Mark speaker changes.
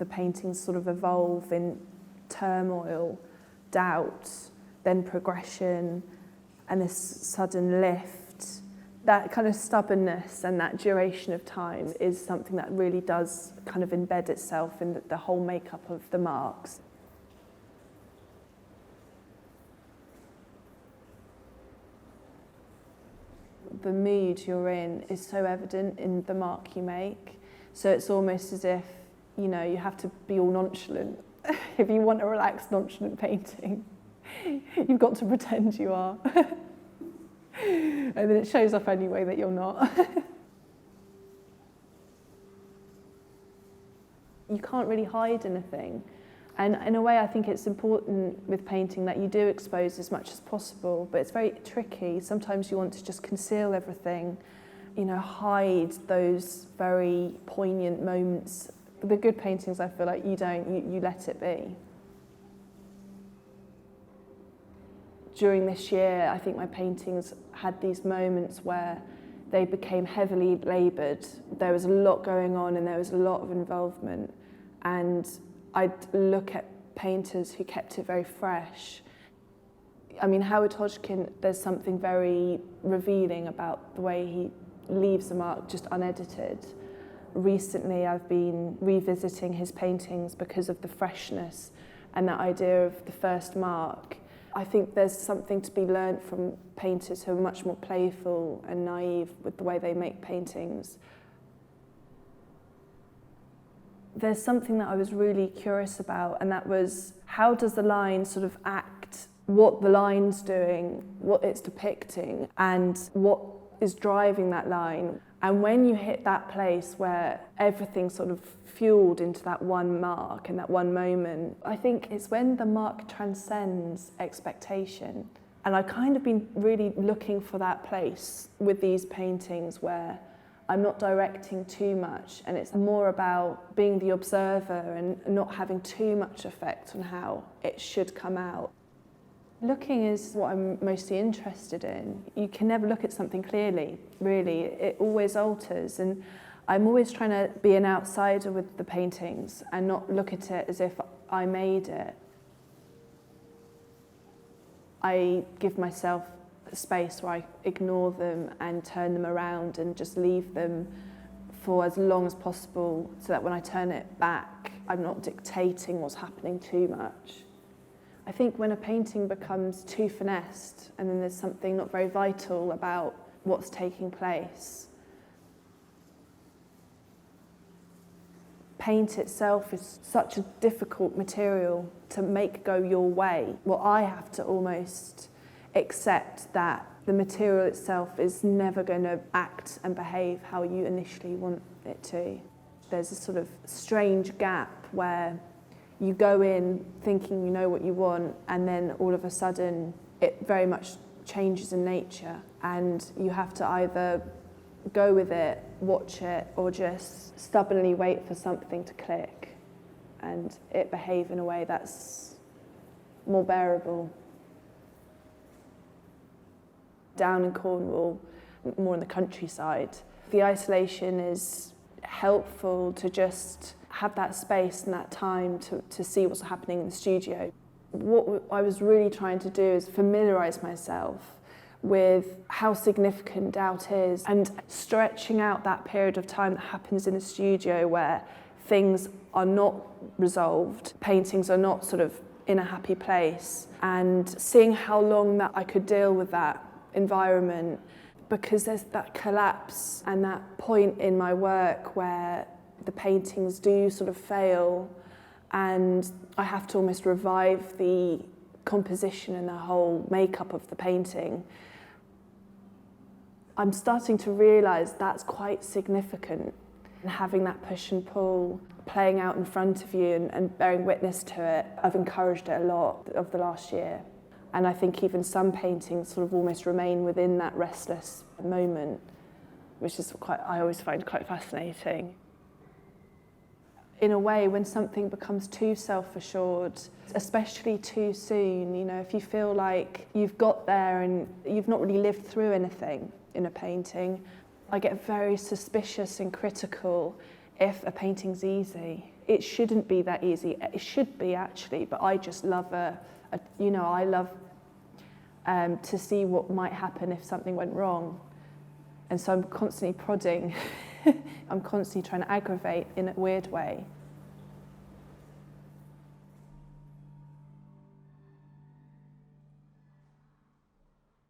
Speaker 1: the paintings sort of evolve in turmoil, doubt, then progression, and this sudden lift. That kind of stubbornness and that duration of time is something that really does kind of embed itself in the whole makeup of the marks. The mood you're in is so evident in the mark you make. So it's almost as if, you know, you have to be all nonchalant. If you want a relaxed, nonchalant painting, you've got to pretend you are. And then it shows off anyway that you're not. You can't really hide anything. And in a way, I think it's important with painting that you do expose as much as possible, but it's very tricky. Sometimes you want to just conceal everything, you know, hide those very poignant moments. The good paintings, I feel like you don't, you let it be. During this year, I think my paintings had these moments where they became heavily laboured. There was a lot going on and there was a lot of involvement. And I'd look at painters who kept it very fresh. I mean, Howard Hodgkin, there's something very revealing about the way he leaves a mark just unedited. Recently, I've been revisiting his paintings because of the freshness and that idea of the first mark. I think there's something to be learnt from painters who are much more playful and naive with the way they make paintings. There's something that I was really curious about, and that was, how does the line sort of act, what the line's doing, what it's depicting, and what is driving that line. And when you hit that place where everything's sort of fueled into that one mark and that one moment, I think it's when the mark transcends expectation. And I've kind of been really looking for that place with these paintings where I'm not directing too much, and it's more about being the observer and not having too much effect on how it should come out. Looking is what I'm mostly interested in. You can never look at something clearly, really. It always alters, and I'm always trying to be an outsider with the paintings and not look at it as if I made it. I give myself a space where I ignore them and turn them around and just leave them for as long as possible, so that when I turn it back, I'm not dictating what's happening too much. I think when a painting becomes too finessed and then there's something not very vital about what's taking place, paint itself is such a difficult material to make go your way. Well, I have to almost accept that the material itself is never going to act and behave how you initially want it to. There's a sort of strange gap where you go in thinking you know what you want, and then all of a sudden it very much changes in nature, and you have to either go with it, watch it, or just stubbornly wait for something to click and it behave in a way that's more bearable. Down in Cornwall, more in the countryside, the isolation is helpful to just have that space and that time to see what's happening in the studio. What I was really trying to do is familiarise myself with how significant doubt is, and stretching out that period of time that happens in the studio where things are not resolved, paintings are not sort of in a happy place, and seeing how long that I could deal with that environment, because there's that collapse and that point in my work where the paintings do sort of fail, and I have to almost revive the composition and the whole makeup of the painting. I'm starting to realise that's quite significant, and having that push and pull playing out in front of you and bearing witness to it, I've encouraged it a lot of the last year. And I think even some paintings sort of almost remain within that restless moment, which is I always find quite fascinating. In a way, when something becomes too self-assured, especially too soon, you know, if you feel like you've got there and you've not really lived through anything in a painting, I get very suspicious and critical if a painting's easy. It shouldn't be that easy. It should be actually, but I just love I love to see what might happen if something went wrong. And so I'm constantly prodding. I'm constantly trying to aggravate in a weird way.